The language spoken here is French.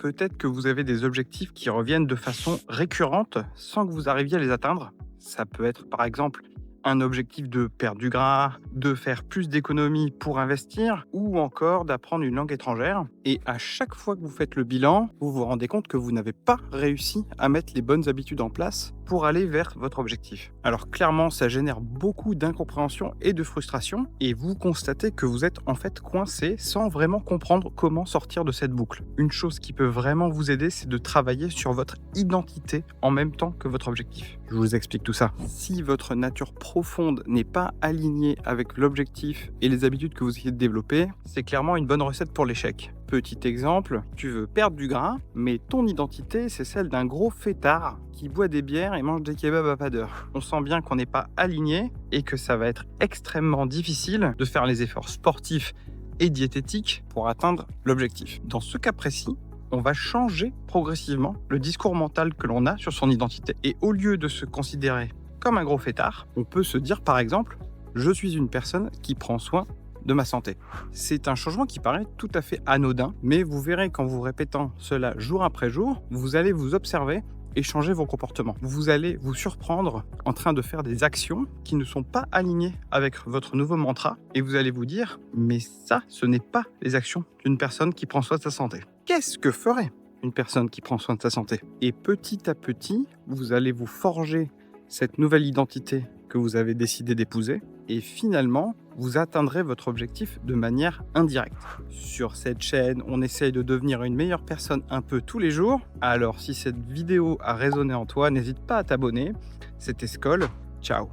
Peut-être que vous avez des objectifs qui reviennent de façon récurrente sans que vous arriviez à les atteindre. Ça peut être par exemple un objectif de perdre du gras, de faire plus d'économies pour investir ou encore d'apprendre une langue étrangère. Et à chaque fois que vous faites le bilan, vous vous rendez compte que vous n'avez pas réussi à mettre les bonnes habitudes en place pour aller vers votre objectif. Alors clairement, ça génère beaucoup d'incompréhension et de frustration et vous constatez que vous êtes en fait coincé sans vraiment comprendre comment sortir de cette boucle. Une chose qui peut vraiment vous aider, c'est de travailler sur votre identité en même temps que votre objectif. Je vous explique tout ça. Si votre nature profonde n'est pas alignée avec l'objectif et les habitudes que vous essayez de développer, c'est clairement une bonne recette pour l'échec. Petit exemple, tu veux perdre du gras, mais ton identité, c'est celle d'un gros fêtard qui boit des bières et mange des kebabs à pas d'heure. On sent bien qu'on n'est pas aligné et que ça va être extrêmement difficile de faire les efforts sportifs et diététiques pour atteindre l'objectif. Dans ce cas précis, on va changer progressivement le discours mental que l'on a sur son identité. Et au lieu de se considérer comme un gros fêtard, on peut se dire par exemple « Je suis une personne qui prend soin de ma santé ». C'est un changement qui paraît tout à fait anodin, mais vous verrez qu'en vous répétant cela jour après jour, vous allez vous observer et changer vos comportements. Vous allez vous surprendre en train de faire des actions qui ne sont pas alignées avec votre nouveau mantra et vous allez vous dire « Mais ça, ce n'est pas les actions d'une personne qui prend soin de sa santé ». Qu'est-ce que ferait une personne qui prend soin de sa santé? Et petit à petit, vous allez vous forger cette nouvelle identité que vous avez décidé d'épouser et finalement, vous atteindrez votre objectif de manière indirecte. Sur cette chaîne, on essaye de devenir une meilleure personne un peu tous les jours. Alors si cette vidéo a résonné en toi, n'hésite pas à t'abonner. C'était Skoll. Ciao.